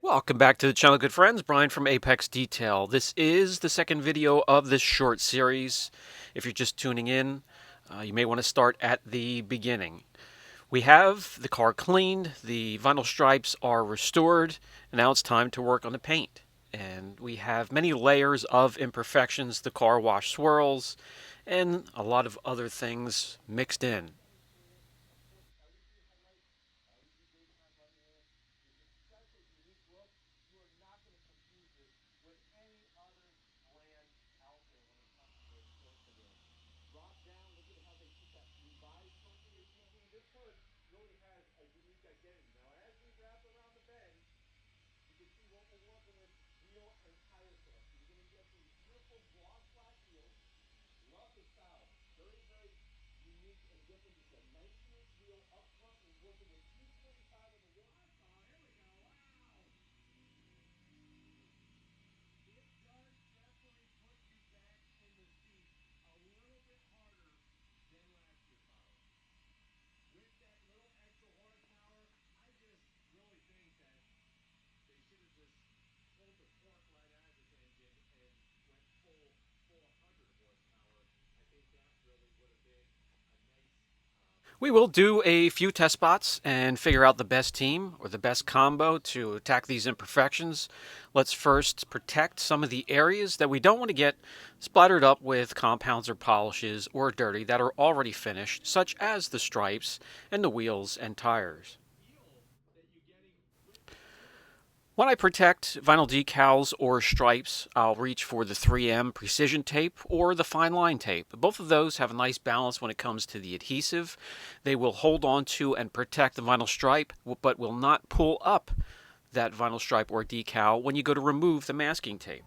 Welcome back to the channel, good friends. Brian from Apex Detail. This is the second video of this short series. If you're just tuning in, you may want to start at the beginning. We have the car cleaned, the vinyl stripes are restored, and now it's time to work on the paint. And we have many layers of imperfections, the car wash swirls, and a lot of other things mixed in. We will do a few test spots and figure out the best team or the best combo to attack these imperfections. Let's first protect some of the areas that we don't want to get splattered up with compounds or polishes or dirty that are already finished, such as the stripes and the wheels and tires. When I protect vinyl decals or stripes, I'll reach for the 3M precision tape or the fine line tape. Both of those have a nice balance when it comes to the adhesive. They will hold on to and protect the vinyl stripe, but will not pull up that vinyl stripe or decal when you go to remove the masking tape.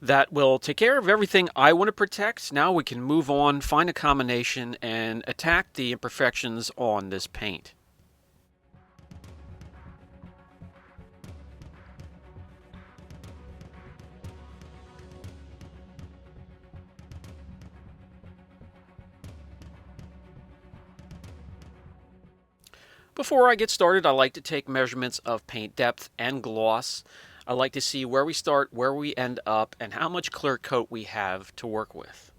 That will take care of everything I want to protect. Now we can move on, find a combination, and attack the imperfections on this paint. Before I get started, I like to take measurements of paint depth and gloss. I like to see where we start, where we end up, and how much clear coat we have to work with.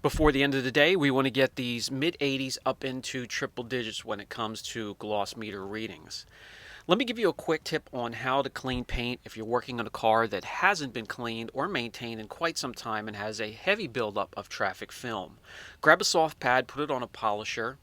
Before the end of the day, we want to get these mid-80s up into triple digits when it comes to gloss meter readings. Let me give you a quick tip on how to clean paint if you're working on a car that hasn't been cleaned or maintained in quite some time and has a heavy buildup of traffic film. Grab a soft pad, put it on a polisher,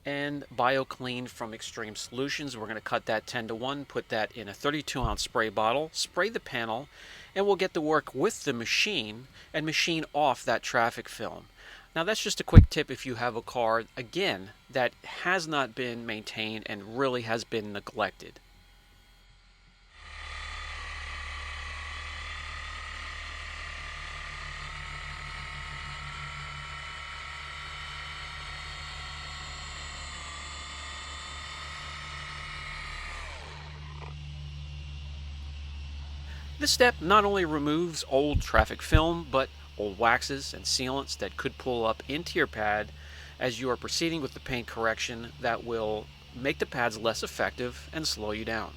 and BioClean from Extreme Solutions. We're going to cut that 10-to-1, put that in a 32-ounce spray bottle, spray the panel, and we'll get to work with the machine and machine off that traffic film. Now that's just a quick tip if you have a car, again, that has not been maintained and really has been neglected. This step not only removes old traffic film, but old waxes and sealants that could pull up into your pad as you are proceeding with the paint correction that will make the pads less effective and slow you down.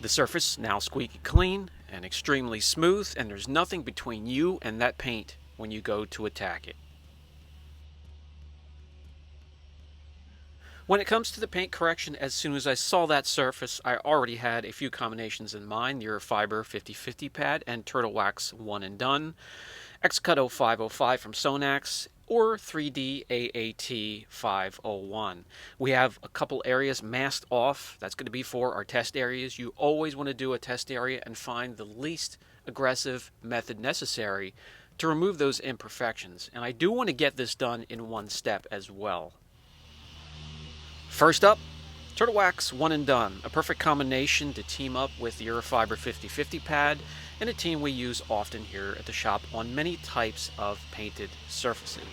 The surface now squeaky clean and extremely smooth, and there's nothing between you and that paint when you go to attack it. When it comes to the paint correction, as soon as I saw that surface, I already had a few combinations in mind: your Fiber 50/50 pad and Turtle Wax One and Done, Xcut 0505 from Sonax, or 3D AAT 501. We have a couple areas masked off. That's going to be for our test areas. You always want to do a test area and find the least aggressive method necessary to remove those imperfections. And I do want to get this done in one step as well. First up, Turtle Wax One and Done, a perfect combination to team up with your Fiber 50/50 pad, and a team we use often here at the shop on many types of painted surfaces.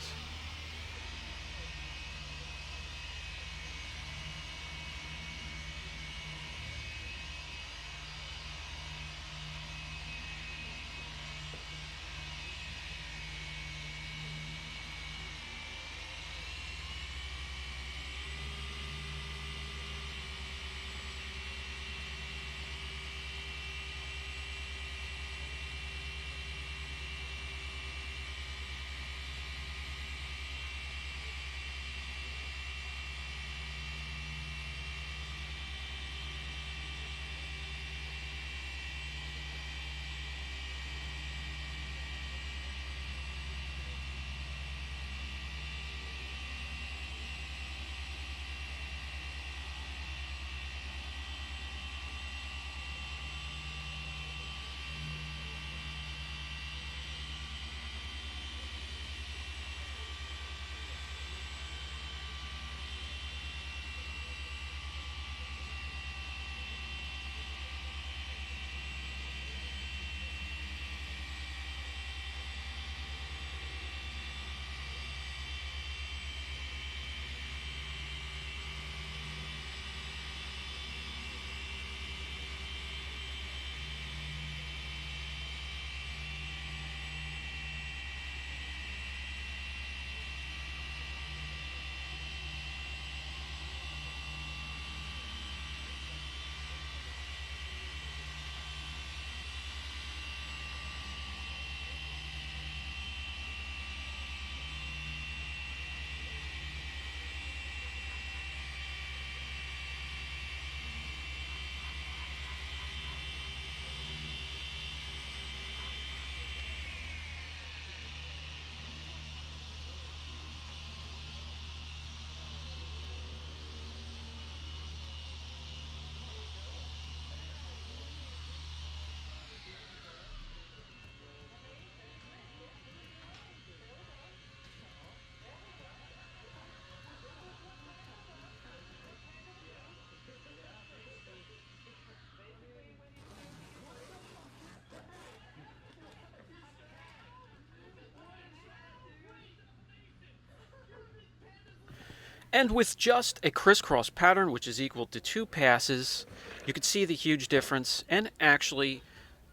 And with just a crisscross pattern, which is equal to 2 passes, you can see the huge difference. And actually,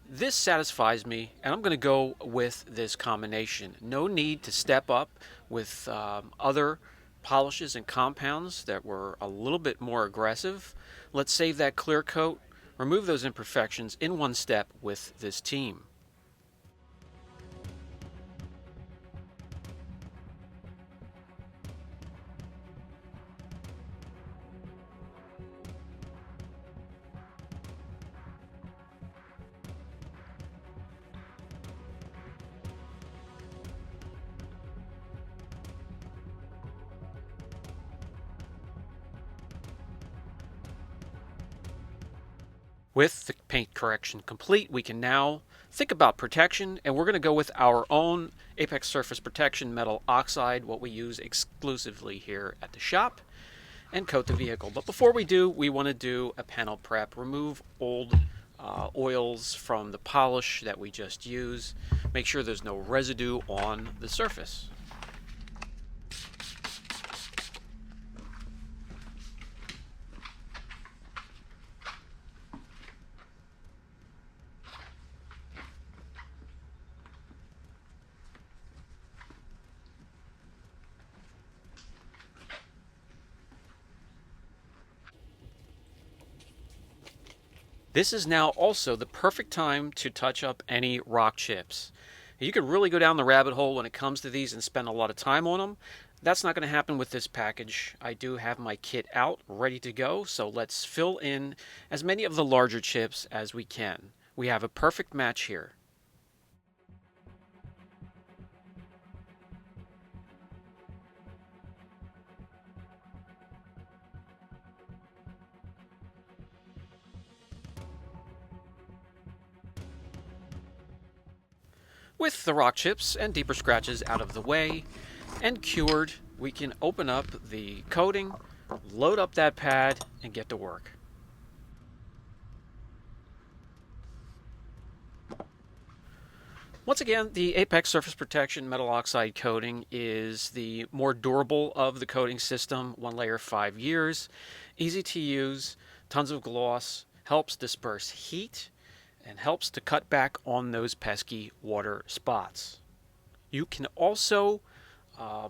this satisfies me, and I'm going to go with this combination. No need to step up with other polishes and compounds that were a little bit more aggressive. Let's save that clear coat, remove those imperfections in one step with this team. With the paint correction complete, we can now think about protection, and we're going to go with our own Apex Surface Protection Metal Oxide, what we use exclusively here at the shop, and coat the vehicle. But before we do, we want to do a panel prep, remove old oils from the polish that we just used, make sure there's no residue on the surface. This is now also the perfect time to touch up any rock chips. You can really go down the rabbit hole when it comes to these and spend a lot of time on them. That's not going to happen with this package. I do have my kit out, ready to go, so let's fill in as many of the larger chips as we can. We have a perfect match here. With the rock chips and deeper scratches out of the way and cured, we can open up the coating, load up that pad, and get to work. Once again, the Apex Surface Protection metal oxide coating is the more durable of the coating system, one layer, 5 years, easy to use, tons of gloss, helps disperse heat, and helps to cut back on those pesky water spots. You can also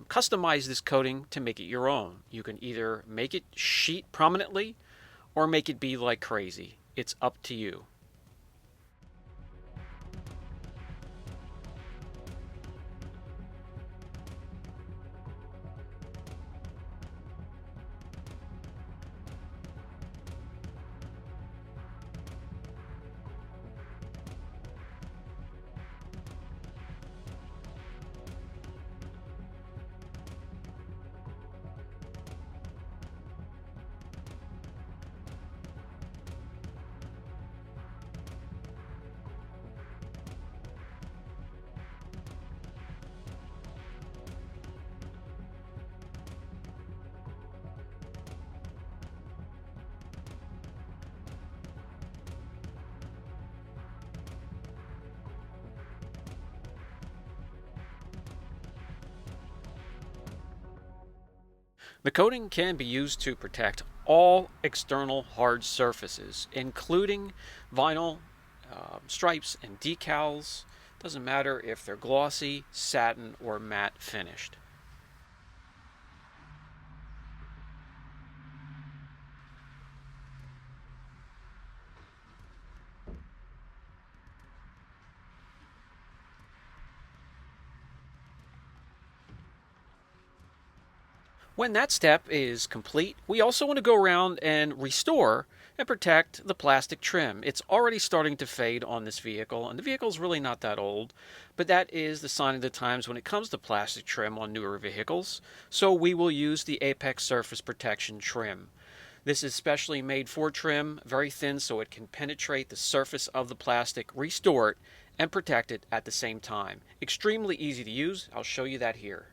customize this coating to make it your own. You can either make it sheet prominently or make it be like crazy. It's up to you. The coating can be used to protect all external hard surfaces, including vinyl, stripes, and decals. Doesn't matter if they're glossy, satin, or matte finished. When that step is complete, we also want to go around and restore and protect the plastic trim. It's already starting to fade on this vehicle, and the vehicle is really not that old, but that is the sign of the times when it comes to plastic trim on newer vehicles. So we will use the Apex Surface Protection trim. This is specially made for trim, very thin so it can penetrate the surface of the plastic, restore it, and protect it at the same time. Extremely easy to use. I'll show you that here.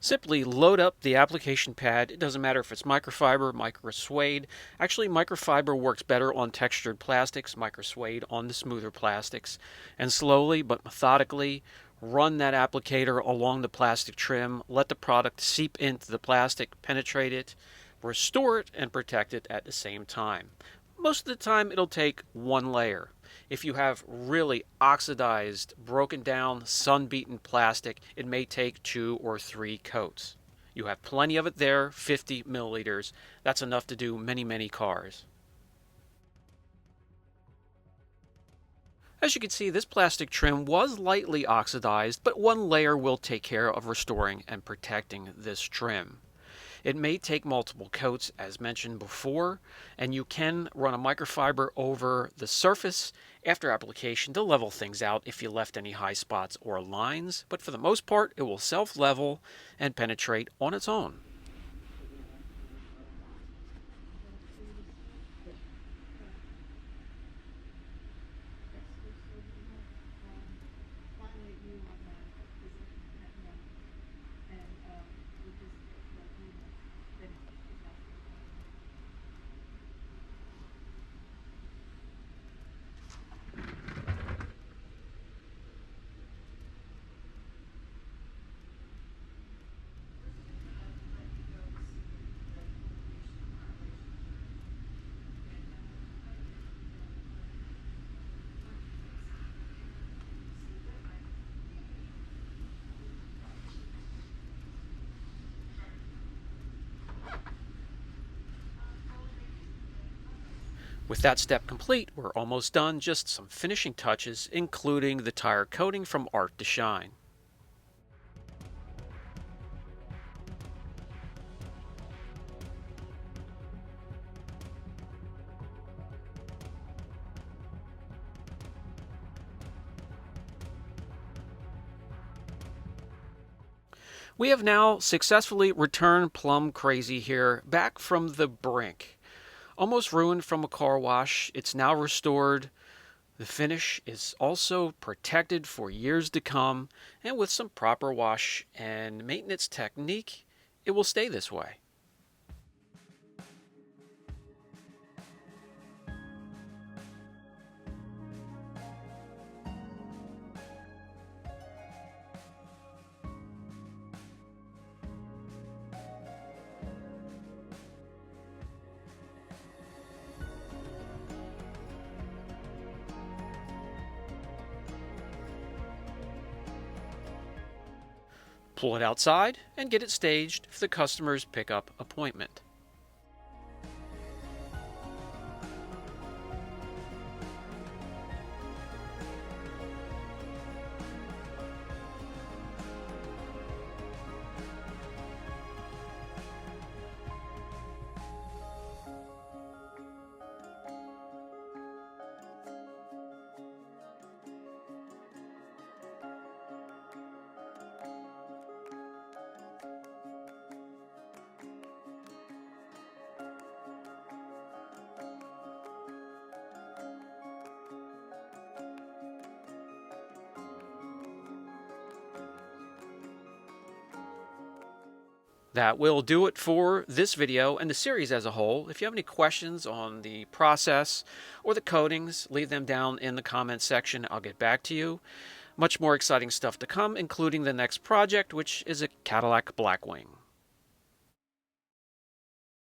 Simply load up the application pad. It doesn't matter if it's microfiber, microsuede. Actually, microfiber works better on textured plastics, microsuede on the smoother plastics. And slowly but methodically run that applicator along the plastic trim. Let the product seep into the plastic, penetrate it, restore it, and protect it at the same time. Most of the time, it'll take one layer. If you have really oxidized, broken down, sun-beaten plastic, it may take 2 or 3 coats. You have plenty of it there, 50 milliliters. That's enough to do many, many cars. As you can see, this plastic trim was lightly oxidized, but one layer will take care of restoring and protecting this trim. It may take multiple coats, as mentioned before, and you can run a microfiber over the surface after application to level things out if you left any high spots or lines, but for the most part, it will self-level and penetrate on its own. With that step complete, we're almost done. Just some finishing touches, including the tire coating from Art to Shine. We have now successfully returned Plum Crazy here, back from the brink. Almost ruined from a car wash, it's now restored. The finish is also protected for years to come, and with some proper wash and maintenance technique, it will stay this way. Pull it outside and get it staged for the customer's pickup appointment. That will do it for this video and the series as a whole. If you have any questions on the process or the coatings, leave them down in the comments section. I'll get back to you. Much more exciting stuff to come, including the next project, which is a Cadillac Blackwing.